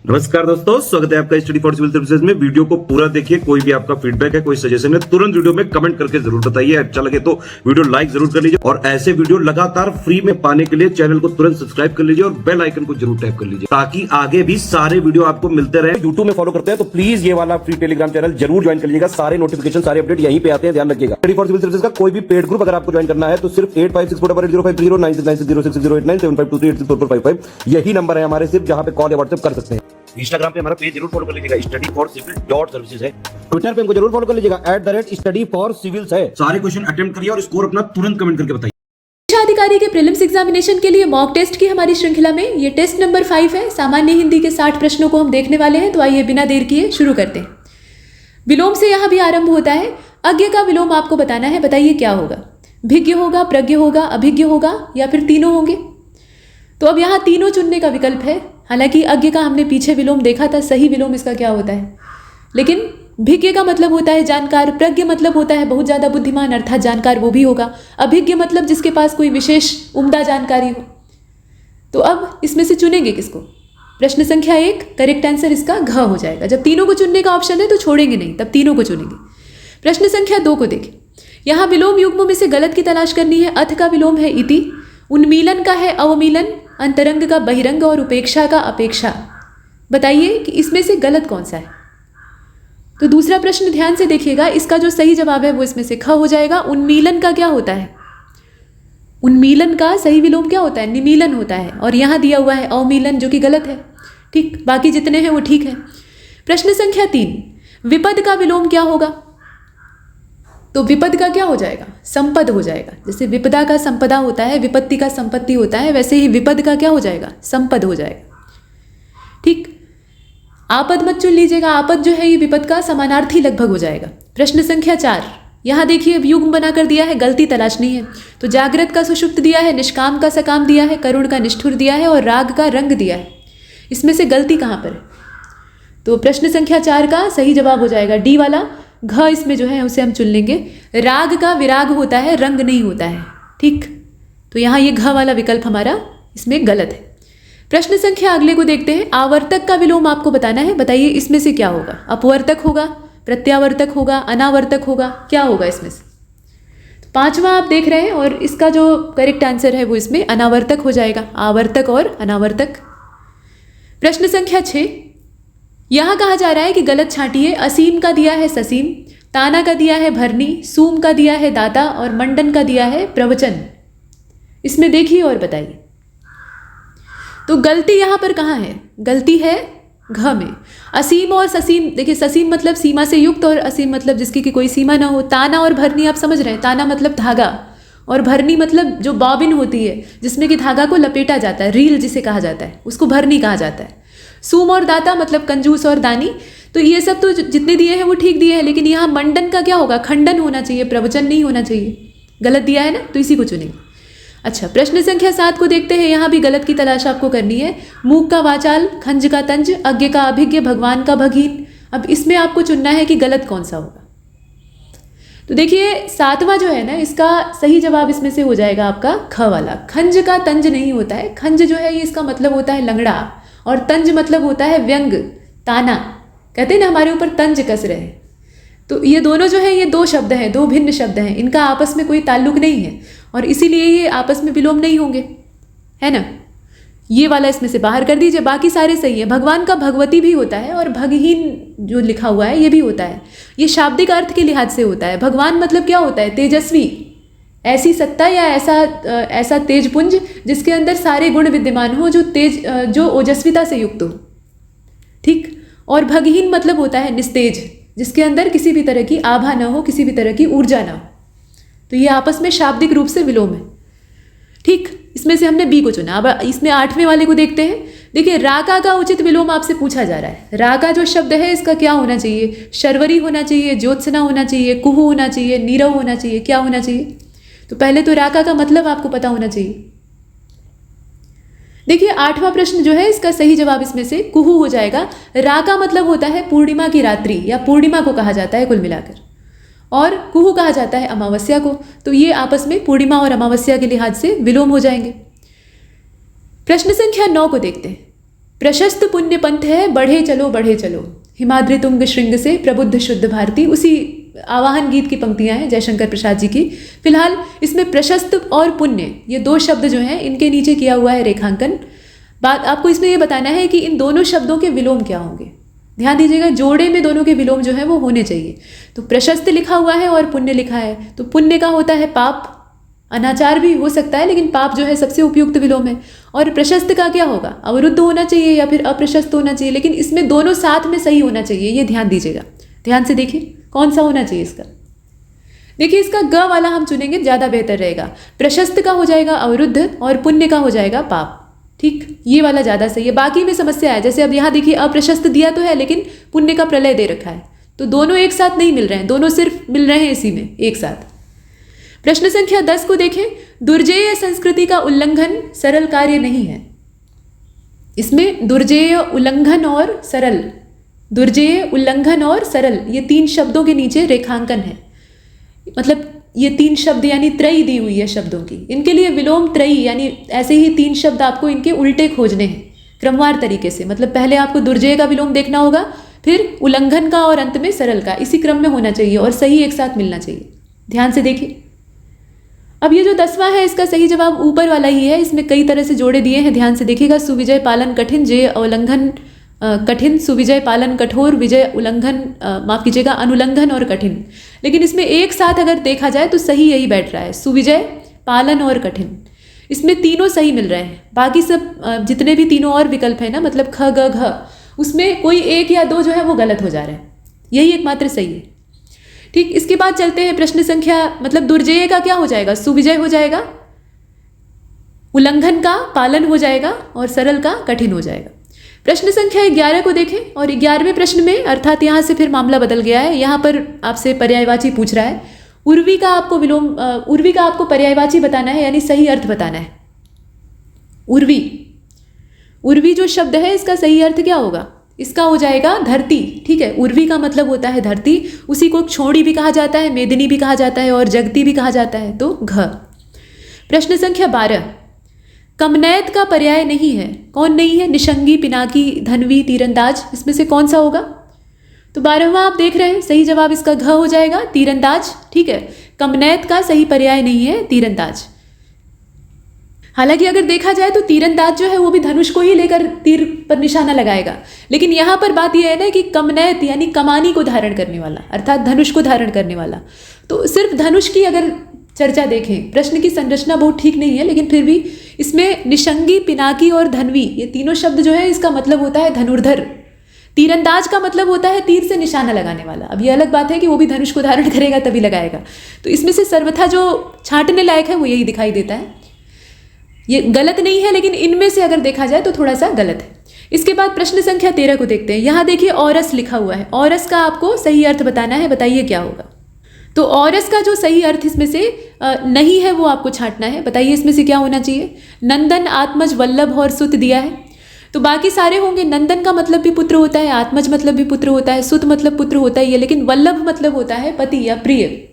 नमस्कार दोस्तों, स्वागत है आपका स्टडी फॉर सिविल सर्विसेज में। वीडियो को पूरा देखिए। कोई भी आपका फीडबैक है, कोई सजेशन है, तुरंत वीडियो में कमेंट करके जरूर बताइए। अच्छा लगे तो वीडियो लाइक जरूर कर लीजिए और ऐसे वीडियो लगातार फ्री में पाने के लिए चैनल को तुरंत सब्सक्राइब कर लीजिए और बेल आइकन को जरूर टैप कर लीजिए ताकि आगे भी सारे वीडियो आपको मिलते रहे। यूट्यूब में फॉलो करते हैं तो प्लीज ये वाला फ्री टेलीग्राम चैनल जरूर ज्वाइन कर लीजिएगा। सारे नोटिफिकेशन, सारे अपडेट यहीं पे आते हैं, ध्यान रखिएगा। स्टडी फॉर सिविल सर्विसेज का कोई भी पेड ग्रुप अगर आपको ज्वाइन करना है तो सिर्फ 856480560660897523864455 यही नंबर है हमारे, सिर्फ जहां पे कॉल या व्हाट्सएप कर सकते हैं। इंस्टाग्राम पे हमारा पेज जरूर फॉलो कर लीजिएगा, स्टडी फॉर सिविल .सर्विसेज है। ट्विटर पे हमको जरूर फॉलो कर लीजिएगा, @स्टडी फॉर सिविल्स है। सारे क्वेश्चन अटेम्प्ट करिए और स्कोर अपना तुरंत कमेंट करके बताइए। शिक्षा अधिकारी के प्रीलिम्स एग्जामिनेशन के लिए मॉक टेस्ट की हमारी श्रृंखला में ये टेस्ट नंबर 5 है। सामान्य हिंदी के 60 प्रश्नों को हम देखने वाले हैं, तो आइए बिना देर किए शुरू करते हैं। विलोम से यहाँ भी आरंभ होता है। अज्ञ का विलोम आपको बताना है, बताइए क्या होगा। भिज्ञ होगा, प्रज्ञ होगा, अभिज्ञ होगा या फिर तीनों होंगे। तो अब यहाँ तीनों चुनने का विकल्प है। हालांकि अज्ञ का हमने पीछे विलोम देखा था, सही विलोम इसका क्या होता है। लेकिन भिज्ञ का मतलब होता है जानकार, प्रज्ञ मतलब होता है बहुत ज़्यादा बुद्धिमान अर्थात जानकार, वो भी होगा। अभिज्ञ मतलब जिसके पास कोई विशेष उम्दा जानकारी हो। तो अब इसमें से चुनेंगे किसको। प्रश्न संख्या 1 करेक्ट आंसर इसका घ हो जाएगा। जब तीनों को चुनने का ऑप्शन है तो छोड़ेंगे नहीं, तब तीनों को चुनेंगे। प्रश्न संख्या 2 को देखें। यहाँ विलोम युग्मों में से गलत की तलाश करनी है। अथ का विलोम है इति, उन्मीलन का है अवमीलन, अंतरंग का बहिरंग और उपेक्षा का अपेक्षा। बताइए कि इसमें से गलत कौन सा है। तो दूसरा प्रश्न ध्यान से देखिएगा, इसका जो सही जवाब है वो इसमें से ख हो जाएगा। उन्मीलन का क्या होता है। उन्मीलन का सही विलोम क्या होता है, निमीलन होता है, और यहाँ दिया हुआ है अवमीलन जो कि गलत है। ठीक, बाकी जितने हैं वो ठीक है। प्रश्न संख्या 3 विपद का विलोम क्या होगा। तो विपद का क्या हो जाएगा, संपद हो जाएगा। जैसे विपदा का संपदा होता है, विपत्ति का संपत्ति होता है, वैसे ही विपद का क्या हो जाएगा, संपद हो जाएगा। ठीक, आपद मत चुन लीजिएगा, आपद जो है ये विपद का समानार्थी लगभग हो जाएगा। प्रश्न संख्या 4 यहाँ देखिए युग्म बनाकर दिया है, गलती तलाशनी है। तो जागृत का सुषुप्त दिया है, निष्काम का सकाम दिया है, करुण का निष्ठुर दिया है और राग का रंग दिया है। इसमें से गलती कहाँ पर है। तो प्रश्न संख्या 4 का सही जवाब हो जाएगा डी वाला, घ इसमें जो है उसे हम चुन लेंगे। राग का विराग होता है, रंग नहीं होता है। ठीक, तो यहाँ ये घ वाला विकल्प हमारा इसमें गलत है। प्रश्न संख्या अगले को देखते हैं। आवर्तक का विलोम आपको बताना है, बताइए इसमें से क्या होगा। अपवर्तक होगा, प्रत्यावर्तक होगा, अनावर्तक होगा, क्या होगा इसमें से। तो 5वां आप देख रहे हैं और इसका जो करेक्ट आंसर है वो इसमें अनावर्तक हो जाएगा। आवर्तक और अनावर्तक। प्रश्न संख्या 6 यहाँ कहा जा रहा है कि गलत छांटिए। असीम का दिया है ससीम, ताना का दिया है भरनी, सूम का दिया है दाता और मंडन का दिया है प्रवचन। इसमें देखिए और बताइए। तो गलती यहाँ पर कहाँ है, गलती है घ में। असीम और ससीम, देखिए ससीम मतलब सीमा से युक्त और असीम मतलब जिसकी की कोई सीमा ना हो। ताना और भरनी आप समझ रहे हैं, ताना मतलब धागा और भरनी मतलब जो बॉबिन होती है जिसमें कि धागा को लपेटा जाता है, रील जिसे कहा जाता है, उसको भरनी कहा जाता है। सूम और दाता मतलब कंजूस और दानी। तो ये सब तो जितने दिए हैं वो ठीक दिए हैं, लेकिन यहाँ मंडन का क्या होगा, खंडन होना चाहिए, प्रवचन नहीं होना चाहिए। गलत दिया है ना, तो इसी को चुनेंगे। अच्छा, प्रश्न संख्या 7 को देखते हैं। यहाँ भी गलत की तलाश आपको करनी है। मूक का वाचाल, खंज का तंज, अज्ञ का अभिज्ञ, भगवान का भगीन। अब इसमें आपको चुनना है कि गलत कौन सा होगा। तो देखिए 7वां जो है ना, इसका सही जवाब इसमें से हो जाएगा आपका ख वाला। खंज का तंज नहीं होता है। खंज जो है ये इसका मतलब होता है लंगड़ा और तंज मतलब होता है व्यंग, ताना। कहते हैं ना हमारे ऊपर तंज कस रहे हैं। तो ये दोनों जो है ये 2 शब्द हैं, 2 भिन्न शब्द हैं, इनका आपस में कोई ताल्लुक नहीं है और इसीलिए ये आपस में विलोम नहीं होंगे, है ना। ये वाला इसमें से बाहर कर दीजिए, बाकी सारे सही है। भगवान का भगवती भी होता है और भगहीन जो लिखा हुआ है ये भी होता है। ये शाब्दिक अर्थ के लिहाज से होता है। भगवान मतलब क्या होता है, तेजस्वी, ऐसी सत्ता या ऐसा तेजपुंज जिसके अंदर सारे गुण विद्यमान हो, जो ओजस्विता से युक्त हो। ठीक, और भगहीन मतलब होता है निस्तेज, जिसके अंदर किसी भी तरह की आभा ना हो, किसी भी तरह की ऊर्जा ना हो। तो ये आपस में शाब्दिक रूप से विलोम है। ठीक, इसमें से हमने बी को चुना। अब इसमें 8वें वाले को देखते हैं। देखिए राका का उचित विलोम आपसे पूछा जा रहा है। राका जो शब्द है इसका क्या होना चाहिए, शर्वरी होना चाहिए, ज्योत्सना होना चाहिए, कुहू होना चाहिए, नीरव होना चाहिए, क्या होना चाहिए। तो पहले तो राका का मतलब आपको पता होना चाहिए। देखिए 8वां प्रश्न जो है इसका सही जवाब इसमें से कुहू हो जाएगा। राका मतलब होता है पूर्णिमा की रात्रि या पूर्णिमा को कहा जाता है कुल मिलाकर, और कुहू कहा जाता है अमावस्या को। तो ये आपस में पूर्णिमा और अमावस्या के लिहाज से विलोम हो जाएंगे। प्रश्न संख्या 9 को देखते हैं। प्रशस्त पुण्य पंथ है, बढ़े चलो हिमाद्रि तुंग श्रृंग से प्रबुद्ध शुद्ध भारती। उसी आवाहन गीत की पंक्तियां हैं जयशंकर प्रसाद जी की। फिलहाल इसमें प्रशस्त और पुण्य ये दो शब्द जो हैं इनके नीचे किया हुआ है रेखांकन। बात आपको इसमें ये बताना है कि इन दोनों शब्दों के विलोम क्या होंगे। ध्यान दीजिएगा, जोड़े में दोनों के विलोम जो है वो होने चाहिए। तो प्रशस्त लिखा हुआ है और पुण्य लिखा है, तो पुण्य का होता है पाप, अनाचार भी हो सकता है लेकिन पाप जो है सबसे उपयुक्त विलोम है। और प्रशस्त का क्या होगा, अवरुद्ध होना चाहिए या फिर अप्रशस्त होना चाहिए, लेकिन इसमें दोनों साथ में सही होना चाहिए, ये ध्यान दीजिएगा। ध्यान से देखिए कौन सा होना चाहिए इसका। देखिए इसका ग वाला हम चुनेंगे, ज़्यादा बेहतर रहेगा। प्रशस्त का हो जाएगा अवरुद्ध और पुण्य का हो जाएगा पाप। ठीक, ये वाला ज़्यादा सही है। बाकी में समस्या है, जैसे अब यहाँ देखिए अप्रशस्त दिया तो है लेकिन पुण्य का प्रलय दे रखा है, तो दोनों एक साथ नहीं मिल रहे हैं, दोनों सिर्फ मिल रहे हैं इसी में एक साथ। प्रश्न संख्या 10 को देखें। दुर्जेय संस्कृति का उल्लंघन सरल कार्य नहीं है। इसमें दुर्जेय, उल्लंघन और सरल, दुर्जेय, उल्लंघन और सरल ये 3 शब्दों के नीचे रेखांकन है। मतलब ये 3 शब्द यानी त्रयी दी हुई है शब्दों की, इनके लिए विलोम त्रयी यानी ऐसे ही 3 शब्द आपको इनके उल्टे खोजने हैं क्रमवार तरीके से। मतलब पहले आपको दुर्जेय का विलोम देखना होगा, फिर उल्लंघन का और अंत में सरल का, इसी क्रम में होना चाहिए और सही एक साथ मिलना चाहिए। ध्यान से देखिए। अब ये जो 10वां है इसका सही जवाब ऊपर वाला ही है, इसमें कई तरह से जोड़े दिए हैं, ध्यान से देखिएगा। सुविजय पालन कठिन, जय उल्लंघन कठिन, सुविजय पालन कठोर, विजय उल्लंघन माफ कीजिएगा अनुल्लंघन और कठिन। लेकिन इसमें एक साथ अगर देखा जाए तो सही यही बैठ रहा है, सुविजय पालन और कठिन। इसमें तीनों सही मिल रहे हैं, बाकी सब जितने भी तीनों और विकल्प है ना, मतलब ख ग घ, उसमें कोई 1 या 2 जो है वो गलत हो जा रहे हैं, यही एकमात्र सही है। ठीक, इसके बाद चलते हैं प्रश्न संख्या, मतलब दुर्जेय का क्या हो जाएगा, सुविजय हो जाएगा, उल्लंघन का पालन हो जाएगा और सरल का कठिन हो जाएगा। प्रश्न संख्या 11 को देखें और 11वें प्रश्न में अर्थात यहाँ से फिर मामला बदल गया है। यहाँ पर आपसे पर्यायवाची पूछ रहा है। उर्वी का आपको विलोम, उर्वी का आपको पर्यायवाची बताना है यानी सही अर्थ बताना है। उर्वी, उर्वी जो शब्द है इसका सही अर्थ क्या होगा, इसका हो जाएगा धरती। ठीक है, उर्वी का मतलब होता है धरती, उसी को छोड़ी भी कहा जाता है, मेदिनी भी कहा जाता है और जगती भी कहा जाता है, तो घ। प्रश्न संख्या 12, कमनैत का पर्याय नहीं है, कौन नहीं है, निशंगी, पिनाकी, धनवी, तीरंदाज, इसमें से कौन सा होगा। तो 12वां आप देख रहे हैं, सही जवाब इसका घ हो जाएगा, तीरंदाज। ठीक है, कमनैत का सही पर्याय नहीं है तीरंदाज। हालांकि अगर देखा जाए तो तीरंदाज जो है वो भी धनुष को ही लेकर तीर पर निशाना लगाएगा, लेकिन यहाँ पर बात यह है ना कि कमनैत यानी कमानी को धारण करने वाला, अर्थात धनुष को धारण करने वाला। तो सिर्फ धनुष की अगर चर्चा देखें, प्रश्न की संरचना बहुत ठीक नहीं है, लेकिन फिर भी इसमें निशंगी, पिनाकी और धनवी ये तीनों शब्द जो है इसका मतलब होता है धनुर्धर। तीरंदाज का मतलब होता है तीर से निशाना लगाने वाला। अब ये अलग बात है कि वो भी धनुष को धारण करेगा तभी लगाएगा। तो इसमें से सर्वथा जो छांटने लायक है वो यही दिखाई देता है। ये गलत नहीं है, लेकिन इनमें से अगर देखा जाए तो थोड़ा सा गलत है। इसके बाद प्रश्न संख्या 13 को देखते हैं। यहाँ देखिए औरस लिखा हुआ है, औरस का आपको सही अर्थ बताना है, बताइए क्या होगा। तो औरस का जो सही अर्थ इसमें से नहीं है वो आपको छांटना है, बताइए इसमें से क्या होना चाहिए। नंदन, आत्मज, वल्लभ और सुत दिया है, तो बाकी सारे होंगे। नंदन का मतलब भी पुत्र होता है, आत्मज मतलब भी पुत्र होता है, सुत मतलब पुत्र होता ही है, लेकिन वल्लभ मतलब होता है पति या प्रिय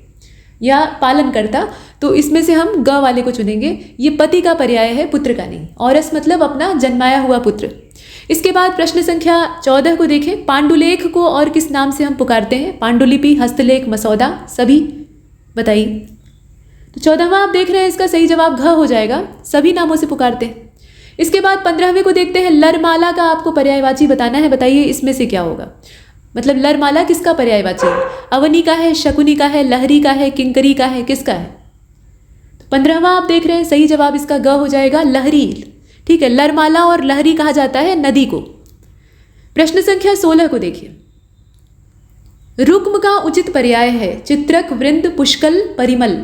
या पालन करता। तो इसमें से हम ग वाले को चुनेंगे, ये पति का पर्याय है, पुत्र का नहीं। औरस मतलब अपना जन्माया हुआ पुत्र। इसके बाद प्रश्न संख्या 14 को देखें। पांडुलेख को और किस नाम से हम पुकारते हैं, पांडुलिपि, हस्तलेख, मसौदा, सभी, बताइए। तो 14वां आप देख रहे हैं, इसका सही जवाब घ हो जाएगा, सभी नामों से पुकारते हैं। इसके बाद 15वें को देखते हैं। लरमाला का आपको पर्यायवाची बताना है, बताइए इसमें से क्या होगा। मतलब लरमाला किसका पर्यायवाची है, अवनी का है, शकुनी का है, लहरी का है, किंकरी का है, किसका है। तो 15वां आप देख रहे हैं, सही जवाब इसका ग हो जाएगा, लहरी। ठीक है, लरमाला और लहरी कहा जाता है नदी को। प्रश्न संख्या 16 को देखिए। रुक्म का उचित पर्याय है चित्रक, वृंद, पुष्कल, परिमल,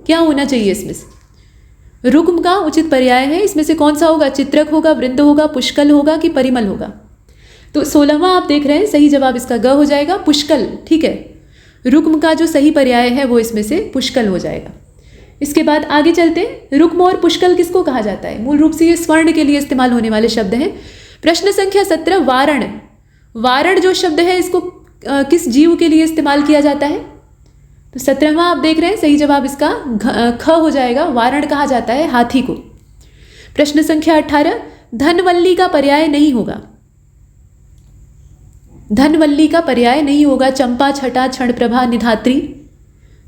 क्या होना चाहिए इसमें से। रुक्म का उचित पर्याय है, इसमें से कौन सा होगा, चित्रक होगा, वृंद होगा, पुष्कल होगा कि परिमल होगा। तो 16वां आप देख रहे हैं, सही जवाब इसका ग हो जाएगा, पुष्कल। ठीक है, रुक्म का जो सही पर्याय है वो इसमें से पुष्कल हो जाएगा। इसके बाद आगे चलते हैं। रुक्म और पुष्कल किसको कहा जाता है, मूल रूप से ये स्वर्ण के लिए इस्तेमाल होने वाले शब्द हैं। प्रश्न संख्या 17। वारण, वारण जो शब्द है इसको किस जीव के लिए इस्तेमाल किया जाता है। तो 17वां आप देख रहे हैं, सही जवाब इसका ख हो जाएगा, वारण कहा जाता है हाथी को। प्रश्न संख्या 18। धनवल्ली का पर्याय नहीं होगा, धनवल्ली का पर्याय नहीं होगा चंपा, छटा, क्षणप्रभा, निधात्री।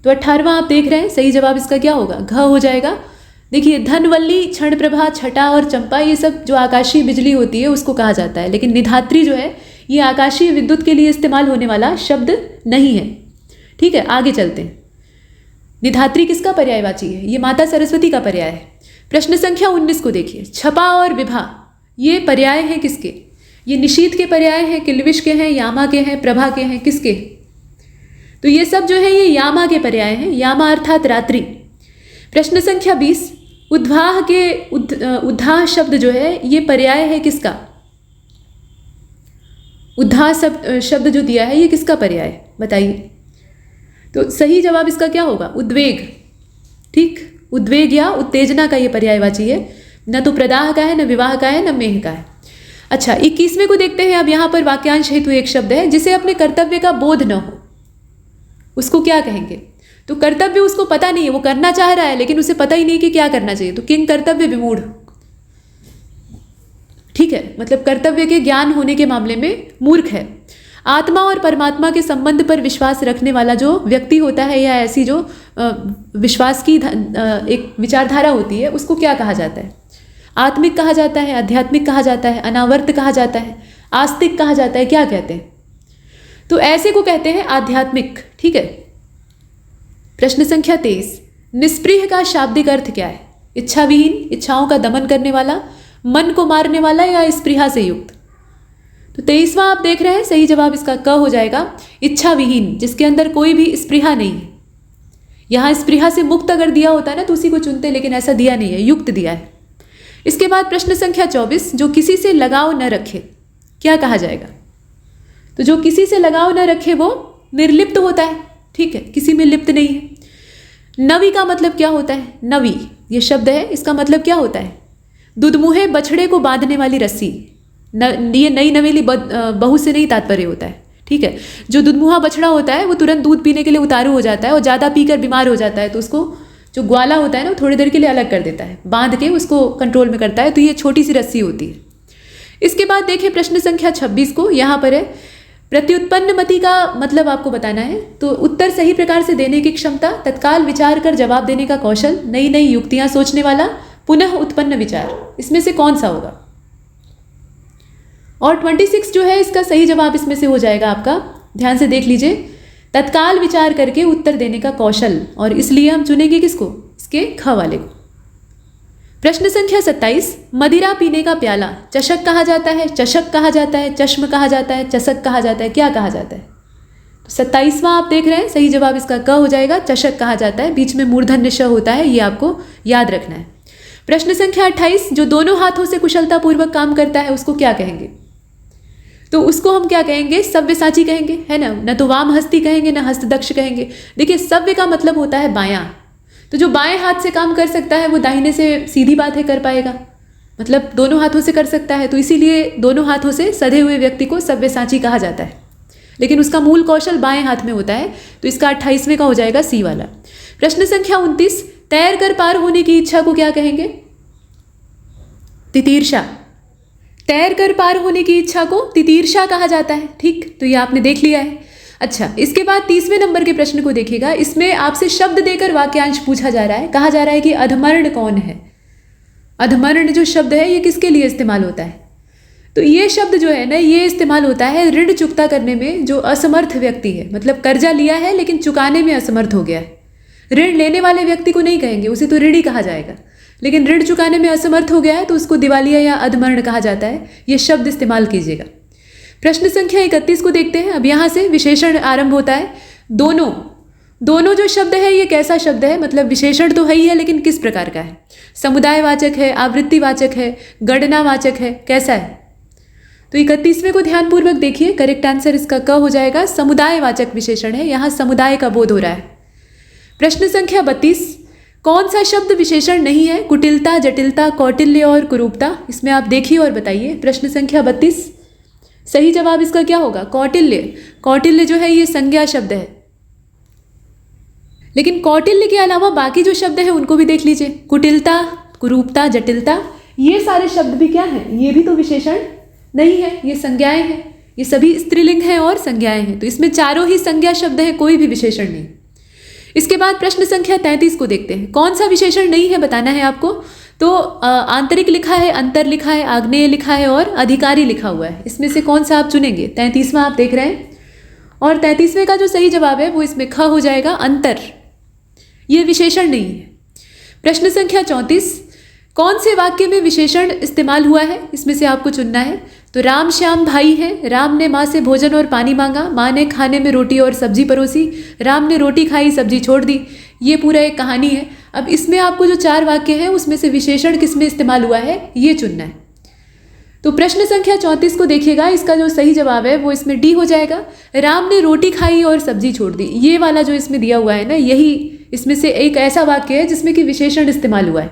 तो 18वां आप देख रहे हैं, सही जवाब इसका क्या होगा? घ हो जाएगा। देखिए धनवल्ली, क्षणप्रभा, छटा और चंपा ये सब जो आकाशीय बिजली होती है उसको कहा जाता है, लेकिन निधात्री जो है ये आकाशीय विद्युत के लिए इस्तेमाल होने वाला शब्द नहीं है। ठीक है, आगे चलते हैं। निधात्री किसका पर्यायवाची है? ये माता सरस्वती का पर्याय है। प्रश्न संख्या 19 को देखिए। छपा और विभा ये पर्याय हैं किसके? ये निशीथ के पर्याय हैं, किल्विश के हैं, यामा के हैं, प्रभा के हैं, किसके? तो ये सब जो है ये यामा के पर्याय हैं। यामा अर्थात रात्रि। प्रश्न संख्या 20। उद्वाह के उद्धाह शब्द जो है ये पर्याय है किसका? उद्धाह शब्द जो दिया है ये किसका पर्याय है? बताइए। तो सही जवाब इसका क्या होगा? उद्वेग। ठीक, उद्वेग या उत्तेजना का ये पर्यायवाची है। न तो प्रदाह का है, न विवाह का है, न मेह का है। अच्छा, 21वें को देखते हैं। अब यहाँ पर वाक्यांश हेतु एक शब्द है, जिसे अपने कर्तव्य का बोध न हो, उसको क्या कहेंगे? तो कर्तव्य उसको पता नहीं है, वो करना चाह रहा है लेकिन उसे पता ही नहीं कि क्या करना चाहिए, तो किंग कर्तव्य विमूढ़। ठीक है, मतलब कर्तव्य के ज्ञान होने के मामले में मूर्ख है। आत्मा और परमात्मा के संबंध पर विश्वास रखने वाला जो व्यक्ति होता है या ऐसी जो विश्वास की एक विचारधारा होती है उसको क्या कहा जाता है? आत्मिक कहा जाता है, आध्यात्मिक कहा जाता है, अनावर्त कहा जाता है, आस्तिक कहा जाता है, क्या कहते हैं? तो ऐसे को कहते हैं आध्यात्मिक। ठीक है। प्रश्न संख्या 23। निस्पृह का शाब्दिक अर्थ क्या है? इच्छा विहीन, इच्छाओं का दमन करने वाला, मन को मारने वाला या स्पृहा से युक्त? तो 23वां आप देख रहे हैं, सही जवाब इसका क हो जाएगा। इच्छा विहीन, जिसके अंदर कोई भी स्पृहा नहीं है। यहाँ स्पृहा से मुक्त अगर दिया होता ना तो उसी को चुनते, लेकिन ऐसा दिया नहीं है, युक्त दिया है। इसके बाद प्रश्न संख्या 24। जो किसी से लगाव न रखे, क्या कहा जाएगा? तो जो किसी से लगाव न रखे वो निर्लिप्त होता है। ठीक है, किसी में लिप्त नहीं है। नवी का मतलब क्या होता है? नवी ये शब्द है, इसका मतलब क्या होता है? दुधमुहे बछड़े को बांधने वाली रस्सी। ये नई नवेली बहू से नहीं तात्पर्य होता है। ठीक है, जो दुधमुहा बछड़ा होता है वो तुरंत दूध पीने के लिए उतारू हो जाता है और ज़्यादा पीकर बीमार हो जाता है, तो उसको जो ग्वाला होता है ना वो थोड़ी देर के लिए अलग कर देता है, बांध के उसको कंट्रोल में करता है। तो ये छोटी सी रस्सी होती है। इसके बाद देखिए प्रश्न संख्या 26 को। यहाँ पर है प्रत्युत्पन्न मति का मतलब आपको बताना है। तो उत्तर सही प्रकार से देने की क्षमता, तत्काल विचार कर जवाब देने का कौशल, नई नई युक्तियां सोचने वाला, पुनः उत्पन्न विचार, इसमें से कौन सा होगा? और 26 जो है इसका सही जवाब इसमें से हो जाएगा आपका। ध्यान से देख लीजिए, तत्काल विचार करके उत्तर देने का कौशल, और इसलिए हम चुनेंगे किसको? इसके ख वाले को। प्रश्न संख्या 27। मदिरा पीने का प्याला चषक कहा जाता है, चषक कहा जाता है, चश्म कहा जाता है, चषक कहा जाता है, क्या कहा जाता है? तो 27वां आप देख रहे हैं, सही जवाब इसका क हो जाएगा। चषक कहा जाता है, बीच में मूर्धन्य श होता है, ये आपको याद रखना है। प्रश्न संख्या 28। जो दोनों हाथों से कुशलतापूर्वक काम करता है उसको क्या कहेंगे? तो उसको हम क्या कहेंगे? सव्यसाची कहेंगे, है ना? न तो वाम हस्ती कहेंगे, न हस्तदक्ष कहेंगे। देखिए सव्य का मतलब होता है बायां, तो जो बाएं हाथ से काम कर सकता है वो दाहिने से सीधी बात है कर पाएगा, मतलब दोनों हाथों से कर सकता है, तो इसीलिए दोनों हाथों से सधे हुए व्यक्ति को सव्यसाची कहा जाता है। लेकिन उसका मूल कौशल बाएं हाथ में होता है, तो इसका 28वें का हो जाएगा सी वाला। प्रश्न संख्या 29। तैर कर पार होने की इच्छा को क्या कहेंगे? तितीर्षा। तैर कर पार होने की इच्छा को तितीर्षा कहा जाता है। ठीक, तो ये आपने देख लिया है। अच्छा, इसके बाद 30वें नंबर के प्रश्न को देखिएगा। इसमें आपसे शब्द देकर वाक्यांश पूछा जा रहा है। कहा जा रहा है कि अधमर्ण कौन है? अधमर्ण जो शब्द है ये किसके लिए इस्तेमाल होता है? तो ये शब्द जो है ना ये इस्तेमाल होता है ऋण चुकता करने में। जो असमर्थ व्यक्ति है, मतलब कर्जा लिया है लेकिन चुकाने में असमर्थ हो गया है। ऋण लेने वाले व्यक्ति को नहीं कहेंगे, उसे तो ऋणी कहा जाएगा, लेकिन ऋण चुकाने में असमर्थ हो गया है तो उसको दिवालिया या अधमर्ण कहा जाता है। ये शब्द इस्तेमाल कीजिएगा। प्रश्न संख्या 31 को देखते हैं। अब यहाँ से विशेषण आरंभ होता है। दोनों जो शब्द है ये कैसा शब्द है? मतलब विशेषण तो है ही है, लेकिन किस प्रकार का है? समुदायवाचक है, आवृत्तिवाचक है, गणनावाचक है, कैसा है? तो 31वें को ध्यानपूर्वक देखिए। करेक्ट आंसर इसका क हो जाएगा। समुदायवाचक विशेषण है, यहाँ समुदाय का बोध हो रहा है। प्रश्न संख्या 32। कौन सा शब्द विशेषण नहीं है? कुटिलता, जटिलता, कौटिल्य और कुरूपता। इसमें आप देखिए और बताइए। प्रश्न संख्या 32, सही जवाब इसका क्या होगा? कौटिल्य। कौटिल्य जो है ये संज्ञा शब्द है, लेकिन कौटिल्य के अलावा बाकी जो शब्द हैं उनको भी देख लीजिए। कुटिलता, कुरूपता, जटिलता, ये सारे शब्द भी क्या हैं? ये भी तो विशेषण नहीं है, ये संज्ञाएं हैं। ये सभी स्त्रीलिंग हैं और संज्ञाएं हैं, तो इसमें चारों ही संज्ञा शब्द हैं, कोई भी विशेषण नहीं। इसके बाद प्रश्न संख्या 33 को देखते हैं। कौन सा विशेषण नहीं है बताना है आपको। तो आंतरिक लिखा है, अंतर लिखा है, आग्नेय लिखा है और अधिकारी लिखा हुआ है। इसमें से कौन सा आप चुनेंगे। 33वां आप देख रहे हैं और 33वें का जो सही जवाब है वो इसमें ख हो जाएगा, अंतर। ये विशेषण नहीं है। प्रश्न संख्या 34, कौन से वाक्य में विशेषण इस्तेमाल हुआ है, इसमें से आपको चुनना है। तो राम श्याम भाई हैं, राम ने माँ से भोजन और पानी मांगा, माँ ने खाने में रोटी और सब्जी परोसी, राम ने रोटी खाई सब्जी छोड़ दी। ये पूरा एक कहानी है। अब इसमें आपको जो 4 वाक्य हैं उसमें से विशेषण किस में इस्तेमाल हुआ है ये चुनना है। तो प्रश्न संख्या 34 को देखिएगा, इसका जो सही जवाब है वो इसमें डी हो जाएगा। राम ने रोटी खाई और सब्जी छोड़ दी, ये वाला जो इसमें दिया हुआ है ना, यही इसमें से एक ऐसा वाक्य है जिसमें कि विशेषण इस्तेमाल हुआ है।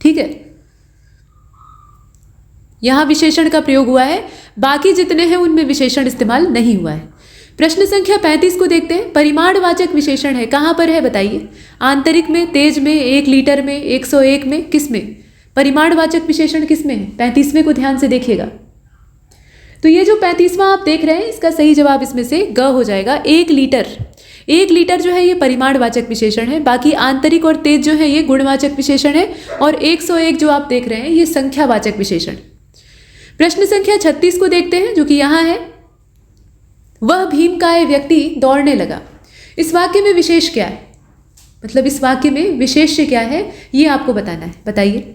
ठीक है, यहां विशेषण का प्रयोग हुआ है, बाकी जितने हैं उनमें विशेषण इस्तेमाल नहीं हुआ है। प्रश्न संख्या 35 को देखते हैं। परिमाणवाचक विशेषण है, कहां पर है बताइए। आंतरिक में, तेज में, 1 लीटर में, 101 में, किस में। परिमाणवाचक विशेषण किस में है। 35वें को ध्यान से देखिएगा। तो ये जो 35वां आप देख रहे हैं इसका सही जवाब इसमें से ग हो जाएगा। 1 लीटर, 1 लीटर जो है ये परिमाणवाचक विशेषण है, बाकी आंतरिक और तेज जो है ये गुणवाचक विशेषण है, और 101 जो आप देख रहे हैं ये संख्यावाचक विशेषण। प्रश्न संख्या 36 को देखते हैं जो कि यहाँ है। वह भीमकाय व्यक्ति दौड़ने लगा। इस वाक्य में विशेष क्या है, मतलब इस वाक्य में विशेष्य क्या है ये आपको बताना है, बताइए।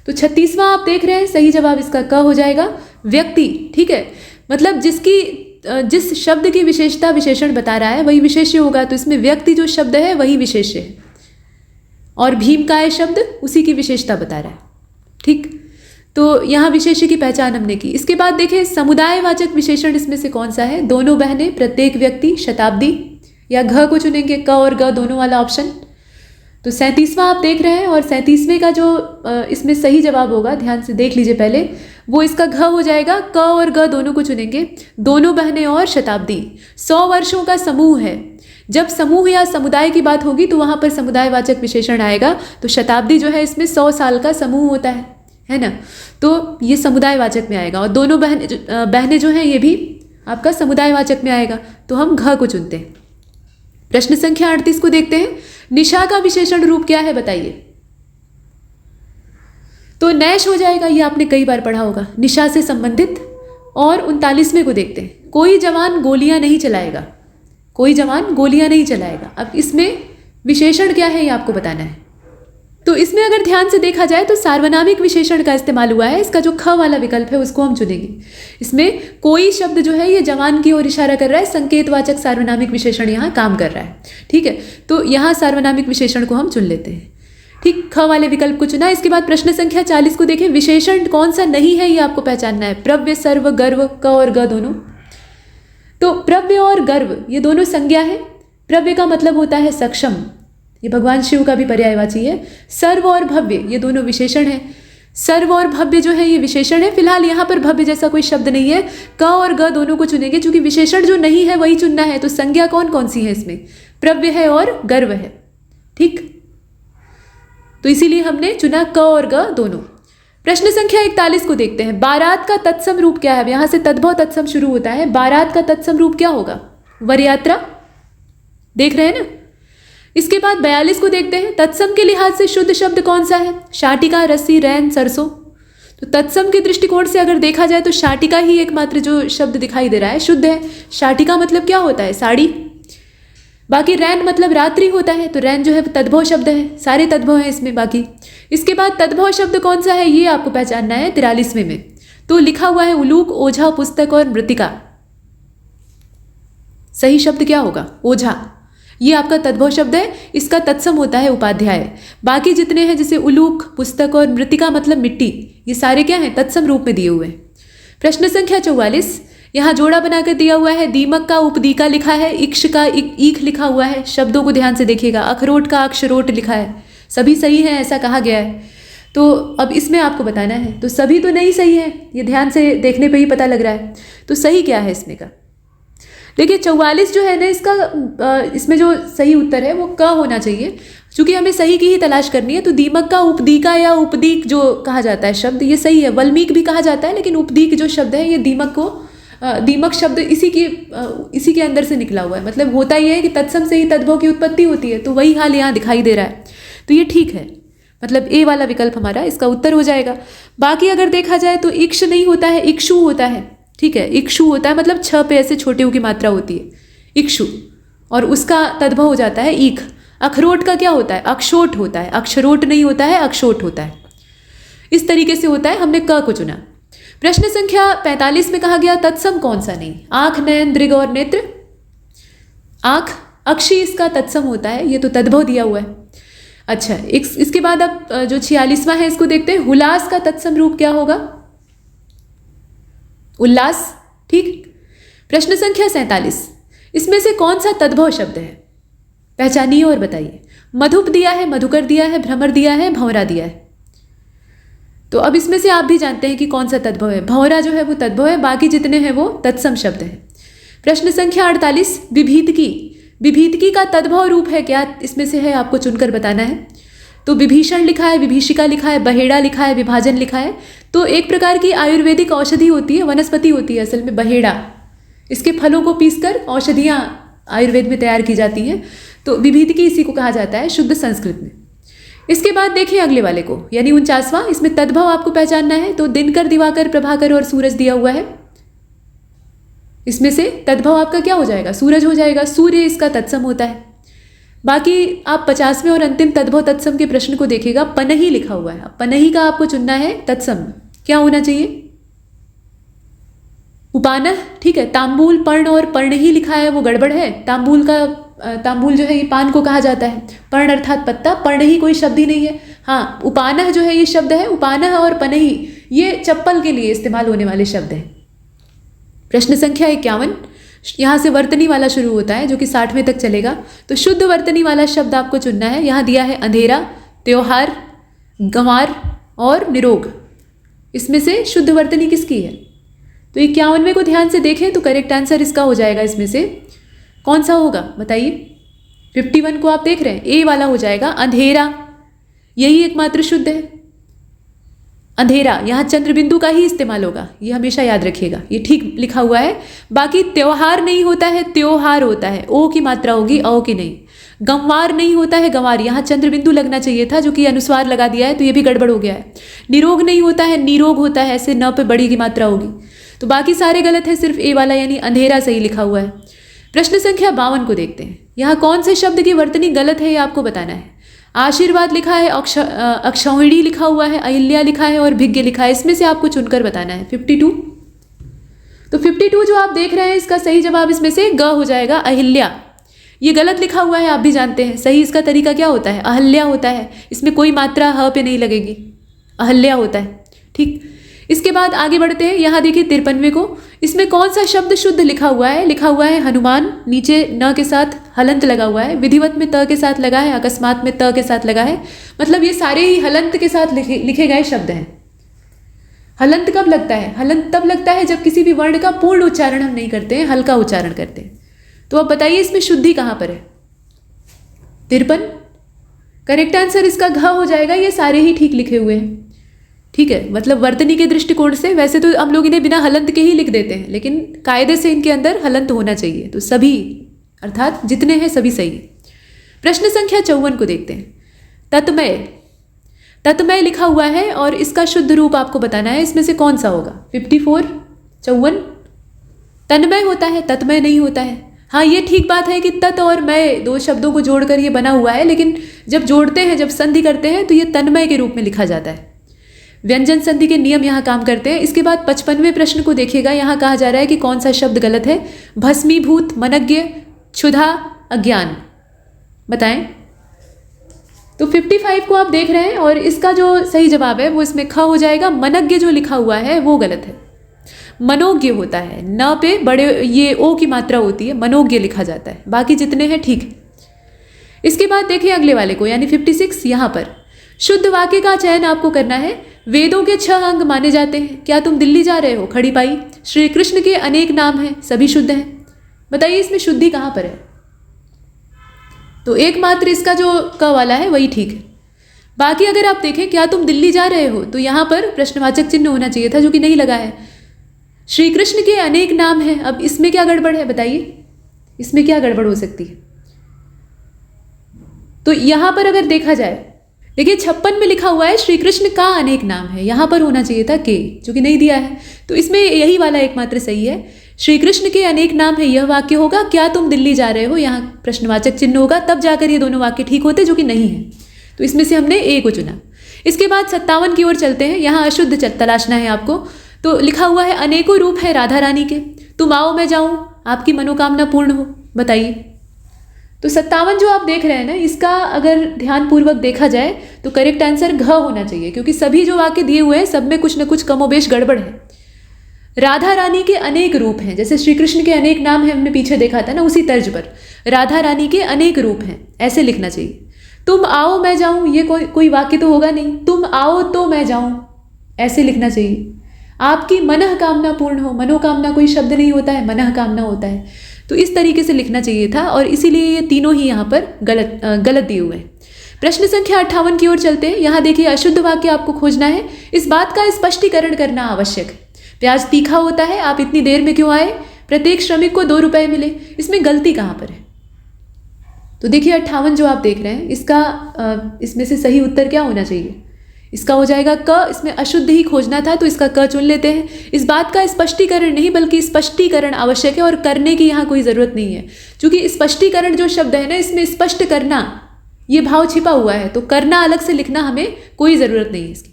तो 36वां आप देख रहे हैं, सही जवाब इसका क हो जाएगा, व्यक्ति। ठीक है, मतलब जिस शब्द की विशेषता विशेषण बता रहा है वही विशेष्य होगा, तो इसमें व्यक्ति जो शब्द है वही विशेष्य है और भीमकाय शब्द उसी की विशेषता बता रहा है। ठीक, तो यहाँ विशेष्य की पहचान हमने की। इसके बाद देखें समुदायवाचक विशेषण इसमें से कौन सा है। दोनों बहनें, प्रत्येक व्यक्ति, शताब्दी, या घ को चुनेंगे, क और ग दोनों वाला ऑप्शन। तो 37वां आप देख रहे हैं और 37वें का जो इसमें सही जवाब होगा, ध्यान से देख लीजिए पहले, वो इसका घ हो जाएगा। क और ग दोनों को चुनेंगे, दोनों बहनें और शताब्दी। 100 वर्षों का समूह है। जब समूह या समुदाय की बात होगी तो वहाँ पर समुदायवाचक विशेषण आएगा। तो शताब्दी जो है इसमें 100 साल का समूह होता है ना, तो ये समुदायवाचक में आएगा। और दोनों बहनें जो हैं ये भी आपका समुदायवाचक में आएगा, तो हम घ को चुनते हैं। प्रश्न संख्या 38 को देखते हैं। निशा का विशेषण रूप क्या है बताइए। तो नैश हो जाएगा, ये आपने कई बार पढ़ा होगा, निशा से संबंधित। और 39वें को देखते हैं। कोई जवान गोलियां नहीं चलाएगा, कोई जवान गोलियां नहीं चलाएगा। अब इसमें विशेषण क्या है ये आपको बताना है। तो इसमें अगर ध्यान से देखा जाए तो सार्वनामिक विशेषण का इस्तेमाल हुआ है। इसका जो ख वाला विकल्प है उसको हम चुनेंगे। इसमें कोई शब्द जो है ये जवान की ओर इशारा कर रहा है, संकेतवाचक सार्वनामिक विशेषण यहाँ काम कर रहा है। ठीक है, तो यहाँ सार्वनामिक विशेषण को हम चुन लेते हैं। ठीक, ख वाले विकल्प को चुना। इसके बाद प्रश्न संख्या 40 को देखें। विशेषण कौन सा नहीं है ये आपको पहचानना है। प्रव्य, सर्व, गर्व, क और ग दोनों। तो प्रव्य और गर्व ये दोनों संज्ञा है। प्रव्य का मतलब होता है सक्षम, ये भगवान शिव का भी पर्यायवाची है। सर्व और भव्य ये दोनों विशेषण है। सर्व और भव्य जो है ये विशेषण है। फिलहाल यहाँ पर भव्य जैसा कोई शब्द नहीं है। क और ग दोनों को चुनेंगे, क्योंकि विशेषण जो नहीं है वही चुनना है। तो संज्ञा कौन कौन सी है इसमें, प्रव्य है और गर्व है। ठीक, तो इसीलिए हमने चुना क और ग दोनों। प्रश्न संख्या 41 को देखते हैं। बारात का तत्सम रूप क्या है। यहाँ से तद्भव तत्सम शुरू होता है। बारात का तत्सम रूप क्या होगा, वरयात्रा। देख रहे हैं ना। इसके बाद 42 को देखते हैं। तत्सम के लिहाज से शुद्ध शब्द कौन सा है। शाटिका, रस्सी, रैन, सरसों। तो तत्सम के दृष्टिकोण से अगर देखा जाए तो शाटिका ही एकमात्र जो शब्द दिखाई दे रहा है शुद्ध है। शाटिका मतलब क्या होता है, साड़ी। बाकी रैन मतलब रात्रि होता है, तो रैन जो है तद्भव शब्द है। सारे तद्भव हैं इसमें। बाकी इसके बाद तद्भव शब्द कौन सा है ये आपको पहचानना है 43वें में। तो लिखा हुआ है उलूक, ओझा, पुस्तक और मृतिका। सही शब्द क्या होगा, ओझा। ये आपका तद्भव शब्द है, इसका तत्सम होता है उपाध्याय। बाकी जितने हैं जैसे उलूक, पुस्तक और मृतिका मतलब मिट्टी, ये सारे क्या हैं, तत्सम रूप में दिए हुए हैं। प्रश्न संख्या 44, यहाँ जोड़ा बनाकर दिया हुआ है। दीमक का उपदीका लिखा है, इक्ष का ईख लिखा हुआ है। शब्दों को ध्यान से देखिएगा। अखरोट का अक्षरोट लिखा है। सभी सही है ऐसा कहा गया है। तो अब इसमें आपको बताना है। तो सभी तो नहीं सही है, ये ध्यान से देखने पे ही पता लग रहा है। तो सही क्या है इसमें का। देखिए 44 जो है ना इसका इसमें जो सही उत्तर है वो क होना चाहिए, क्योंकि हमें सही की ही तलाश करनी है। तो दीमक का उपदीका या उपदीक जो कहा जाता है शब्द, ये सही है। वल्मीक भी कहा जाता है, लेकिन उपदीक जो शब्द है ये दीमक को दीमक शब्द इसी के अंदर से निकला हुआ है। मतलब होता ही है कि तत्सम से ही तद्भव की उत्पत्ति होती है, तो वही हाल यहाँ दिखाई दे रहा है। तो ये ठीक है, मतलब ए वाला विकल्प हमारा इसका उत्तर हो जाएगा। बाकी अगर देखा जाए तो इक्ष नहीं होता है, इक्षु होता है। ठीक है, इक्षु होता है, मतलब 6 पे ऐसे छोटे ऊ की मात्रा होती है इक्षु, और उसका तद्भव हो जाता है ईख। अखरोट का क्या होता है? अक्षोट होता है। अक्षरोट नहीं होता है, अक्षोट होता है। इस तरीके से होता है। हमने क को चुना। प्रश्न संख्या 45 में कहा गया तत्सम कौन सा नहीं? आंख, नयन, दृग और नेत्र। आंख, अक्षी इसका तत्सम होता है, ये तो तद्भव दिया हुआ है। अच्छा, इसके बाद अब जो 46वां है इसको देखते हैं। हुलास का तत्सम रूप क्या होगा? उल्लास। ठीक। प्रश्न संख्या 47, इसमें से कौन सा तद्भव शब्द है? पहचानिए और बताइए। मधुप दिया है, मधुकर दिया है, भ्रमर दिया है, भंवरा दिया है। तो अब इसमें से आप भी जानते हैं कि कौन सा तद्भव है। भंवरा जो है वो तद्भव है, बाकी जितने हैं वो तत्सम शब्द हैं। प्रश्न संख्या 48, विभीतकी। विभीतकी का तद्भव रूप है क्या? इसमें से है, आपको चुनकर बताना है। तो विभीषण लिखा है, विभीषिका लिखा है, बहेड़ा लिखा है, विभाजन लिखा है। तो एक प्रकार की आयुर्वेदिक औषधि होती है, वनस्पति होती है असल में बहेड़ा। इसके फलों को पीसकर औषधियाँ आयुर्वेद में तैयार की जाती हैं। तो विभीतकी इसी को कहा जाता है शुद्ध संस्कृत में। इसके बाद देखिए अगले वाले को, यानी 49वां। इसमें तद्भव आपको पहचानना है। तो दिनकर, दिवाकर, प्रभाकर और सूरज दिया हुआ है। इसमें से तद्भव आपका क्या हो जाएगा? सूरज हो जाएगा। सूर्य इसका तत्सम होता है। बाकी आप 50वें और अंतिम तद्भव तत्सम के प्रश्न को देखिएगा, पनही लिखा हुआ है। पनही का आपको चुनना है तत्सम क्या होना चाहिए? उपानह। ठीक है, तांबूल, पर्ण और पर्णही लिखा है वो गड़बड़ है। तांबूल जो है ये पान को कहा जाता है। पर्ण अर्थात पत्ता, पर्णही कोई शब्द ही नहीं है। हाँ, उपानह जो है ये शब्द है। उपानह और पनही ये चप्पल के लिए इस्तेमाल होने वाले शब्द हैं। प्रश्न संख्या 51, यहाँ से वर्तनी वाला शुरू होता है जो कि 60वें तक चलेगा। तो शुद्ध वर्तनी वाला शब्द आपको चुनना है। यहाँ दिया है अंधेरा, त्योहार, गंवार और निरोग। इसमें से शुद्ध वर्तनी किसकी है? तो 51वें को ध्यान से देखें तो करेक्ट आंसर इसका हो जाएगा। इसमें से कौन सा होगा बताइए? 51 को आप देख रहे हैं, ए वाला हो जाएगा, अंधेरा। यही एकमात्र शुद्ध है, अंधेरा। यहाँ चंद्रबिंदु का ही इस्तेमाल होगा, ये हमेशा याद रखिएगा। ये ठीक लिखा हुआ है। बाकी त्योहार नहीं होता है, त्योहार होता है। ओ की मात्रा होगी, औ की नहीं। गंवार नहीं होता है, गंवार। यहाँ चंद्रबिंदु लगना चाहिए था, जो कि अनुस्वार लगा दिया है, तो ये भी गड़बड़ हो गया है। निरोग नहीं होता है, निरोग होता है। ऐसे न पे बड़ी की मात्रा होगी। तो बाकी सारे गलत है, सिर्फ ए वाला यानी अंधेरा सही लिखा हुआ है। प्रश्न संख्या 52 को देखते हैं। यहाँ कौन से शब्द की वर्तनी गलत है ये आपको बताना है। आशीर्वाद लिखा है, अक्षौहिणी लिखा हुआ है, अहिल्या लिखा है और भिज्ञ लिखा है। इसमें से आपको चुनकर बताना है। 52, तो 52 जो आप देख रहे हैं इसका सही जवाब इसमें से ग हो जाएगा, अहिल्या। ये गलत लिखा हुआ है, आप भी जानते हैं। सही इसका तरीका क्या होता है? अहल्या होता है। इसमें कोई मात्रा ह पे नहीं लगेगी, अहल्या होता है। ठीक। इसके बाद आगे बढ़ते हैं। यहाँ देखिए 53वें को। इसमें कौन सा शब्द शुद्ध लिखा हुआ है? लिखा हुआ है हनुमान, नीचे न के साथ हलंत लगा हुआ है। विधिवत में त के साथ लगा है, अकस्मात में त के साथ लगा है। मतलब ये सारे ही हलंत के साथ लिखे गए शब्द हैं। हलंत कब लगता है? हलंत तब लगता है जब किसी भी वर्ण का पूर्ण उच्चारण हम नहीं करते हैं, हल्का उच्चारण करते हैं। तो अब बताइए इसमें शुद्धि कहाँ पर है? 53 करेक्ट आंसर इसका घ हो जाएगा। ये सारे ही ठीक लिखे हुए हैं। ठीक है, मतलब वर्तनी के दृष्टिकोण से वैसे तो हम लोग इन्हें बिना हलंत के ही लिख देते हैं, लेकिन कायदे से इनके अंदर हलंत होना चाहिए। तो सभी अर्थात जितने हैं सभी सही है। प्रश्न संख्या 54 को देखते हैं। तत्मय, तत्मय लिखा हुआ है और इसका शुद्ध रूप आपको बताना है। इसमें से कौन सा होगा? 54, 54 तन्मय होता है, तत्मय नहीं होता है। हाँ, ये ठीक बात है कि तत् और मय दो शब्दों को जोड़कर ये बना हुआ है, लेकिन जब जोड़ते हैं, जब संधि करते हैं तो ये तन्मय के रूप में लिखा जाता है। व्यंजन संधि के नियम यहाँ काम करते हैं। इसके बाद 55वें प्रश्न को देखिएगा। यहाँ कहा जा रहा है कि कौन सा शब्द गलत है? भस्मीभूत, मनज्ञ, क्षुधा, अज्ञान। बताएं। तो 55 को आप देख रहे हैं और इसका जो सही जवाब है वो इसमें ख हो जाएगा। मनज्ञ जो लिखा हुआ है वो गलत है, मनोज्ञ होता है। न पे बड़े ये ओ की मात्रा होती है, मनोज्ञ लिखा जाता है। बाकी जितने हैं ठीक। इसके बाद देखिए अगले वाले को, यानी 56। यहाँ पर शुद्ध वाक्य का चयन आपको करना है। वेदों के 6 अंग माने जाते हैं। क्या तुम दिल्ली जा रहे हो? खड़ी पाई। श्री कृष्ण के अनेक नाम हैं, सभी शुद्ध हैं। बताइए इसमें शुद्धि कहाँ पर है? तो एकमात्र इसका जो क वाला है वही ठीक है। बाकी अगर आप देखें क्या तुम दिल्ली जा रहे हो, तो यहाँ पर प्रश्नवाचक चिन्ह होना चाहिए था, जो कि नहीं लगा है। श्री कृष्ण के अनेक नाम हैं, अब इसमें क्या गड़बड़ है बताइए, इसमें क्या गड़बड़ हो सकती है? तो यहाँ पर अगर देखा जाए, देखिए 56 में लिखा हुआ है श्री कृष्ण का अनेक नाम है, यहाँ पर होना चाहिए था के, जो कि नहीं दिया है। तो इसमें यही वाला एकमात्र सही है, श्री कृष्ण के अनेक नाम है, यह वाक्य होगा। क्या तुम दिल्ली जा रहे हो, यहाँ प्रश्नवाचक चिन्ह होगा, तब जाकर ये दोनों वाक्य ठीक होते, जो कि नहीं है। तो इसमें से हमने ए को चुना। इसके बाद 57 की ओर चलते हैं। यहाँ अशुद्ध तलाशना है आपको। तो लिखा हुआ है अनेकों रूप है राधा रानी के, तुम आओ मैं जाऊं आपकी मनोकामना पूर्ण हो। बताइए, तो 57 जो आप देख रहे हैं ना, इसका अगर ध्यानपूर्वक देखा जाए तो करेक्ट आंसर घ होना चाहिए, क्योंकि सभी जो वाक्य दिए हुए हैं सब में कुछ न कुछ कमोबेश गड़बड़ है। राधा रानी के अनेक रूप हैं, जैसे श्री कृष्ण के अनेक नाम है हमने पीछे देखा था ना, उसी तर्ज पर राधा रानी के अनेक रूप हैं, ऐसे लिखना चाहिए। तुम आओ मैं जाऊं, ये कोई वाक्य तो होगा नहीं, तुम आओ तो मैं जाऊं, ऐसे लिखना चाहिए। आपकी मनः कामना पूर्ण हो, मनोकामना कोई शब्द नहीं होता है, मनः कामना होता है, तो इस तरीके से लिखना चाहिए था, और इसीलिए ये तीनों ही यहाँ पर गलत दिए हुए हैं। प्रश्न संख्या 58 की ओर चलते हैं। यहाँ देखिए अशुद्ध वाक्य आपको खोजना है, इस बात का स्पष्टीकरण करना आवश्यक है। प्याज तीखा होता है, आप इतनी देर में क्यों आए, प्रत्येक श्रमिक को 2 रुपए मिले, इसमें गलती कहाँ पर है? तो देखिए 58 जो आप देख रहे हैं, इसका इसमें से सही उत्तर क्या होना चाहिए? इसका हो जाएगा क, इसमें अशुद्ध ही खोजना था तो इसका क चुन लेते हैं। इस बात का स्पष्टीकरण नहीं बल्कि स्पष्टीकरण आवश्यक है, और करने की यहाँ कोई ज़रूरत नहीं है, क्योंकि स्पष्टीकरण जो शब्द है ना, इसमें स्पष्ट करना ये भाव छिपा हुआ है, तो करना अलग से लिखना हमें कोई ज़रूरत नहीं है इसकी।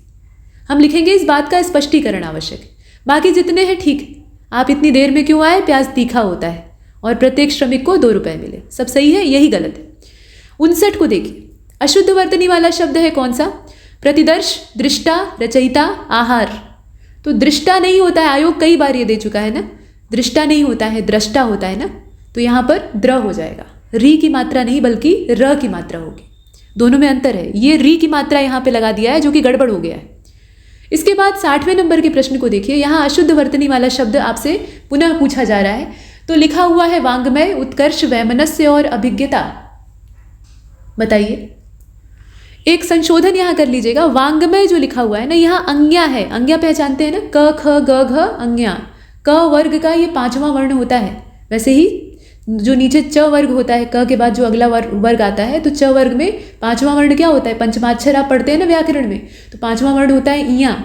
हम लिखेंगे इस बात का स्पष्टीकरण आवश्यक है। बाकी जितने हैं ठीक, आप इतनी देर में क्यों आए, प्याज तीखा होता है, और प्रत्येक श्रमिक को 2 रुपए मिले, सब सही है, यही गलत है। 59 को देखिए, अशुद्ध वर्तनी वाला शब्द है कौन सा? प्रतिदर्श, दृष्टा, रचयिता, आहार। तो दृष्टा नहीं होता है, आयोग कई बार ये दे चुका है ना, दृष्टा नहीं होता है, दृष्टा होता है ना, तो यहाँ पर द्र हो जाएगा। री की मात्रा नहीं बल्कि र की मात्रा होगी, दोनों में अंतर है। ये री की मात्रा यहाँ पे लगा दिया है, जो कि गड़बड़ हो गया है। इसके बाद 60वें नंबर के प्रश्न को देखिए। यहाँ अशुद्ध वर्तनी वाला शब्द आपसे पुनः पूछा जा रहा है। तो लिखा हुआ है वांग्मय, उत्कर्ष, वैमनस्य और अभिज्ञता। बताइए, एक संशोधन यहाँ कर लीजिएगा। वांग्मय जो लिखा हुआ है ना, यहाँ अंज्ञा है, अंज्ञा पहचानते हैं ना, क ख ग घ अंज्ञा। क वर्ग का ये 5वां वर्ण होता है। वैसे ही जो नीचे च वर्ग होता है, क के बाद जो अगला वर्ग आता है, तो च वर्ग में 5वां वर्ण क्या होता है? पंचमाक्षर आप पढ़ते हैं ना व्याकरण में, तो 5वां वर्ण होता है इया।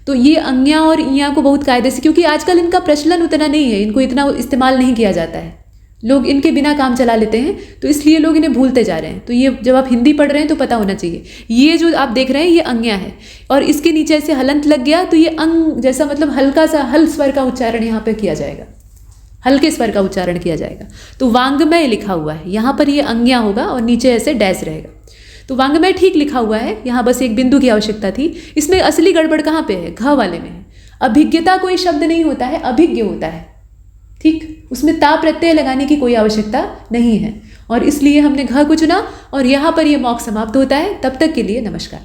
तो ये अंज्ञा और इया को बहुत कायदे से, क्योंकि आजकल इनका प्रचलन उतना नहीं है, इनको इतना इस्तेमाल नहीं किया जाता है, लोग इनके बिना काम चला लेते हैं, तो इसलिए लोग इन्हें भूलते जा रहे हैं। तो ये जब आप हिंदी पढ़ रहे हैं तो पता होना चाहिए, ये जो आप देख रहे हैं ये अंज्ञा है, और इसके नीचे ऐसे हलंत लग गया तो ये अंग जैसा, मतलब हल्का सा हल स्वर का उच्चारण यहाँ पे किया जाएगा, हल्के स्वर का उच्चारण किया जाएगा। तो वांग्मय लिखा हुआ है, यहाँ पर ये अंज्ञा होगा और नीचे ऐसे डैश रहेगा। तो वांग्मय ठीक लिखा हुआ है, यहाँ बस एक बिंदु की आवश्यकता थी। इसमें असली गड़बड़ कहाँ पे है? घ वाले में है। अभिज्ञता कोई शब्द नहीं होता है, अभिज्ञ होता है, ठीक, उसमें ता प्रत्यय लगाने की कोई आवश्यकता नहीं है, और इसलिए हमने घ को चुना, और यहाँ पर ये मॉक समाप्त होता है। तब तक के लिए नमस्कार।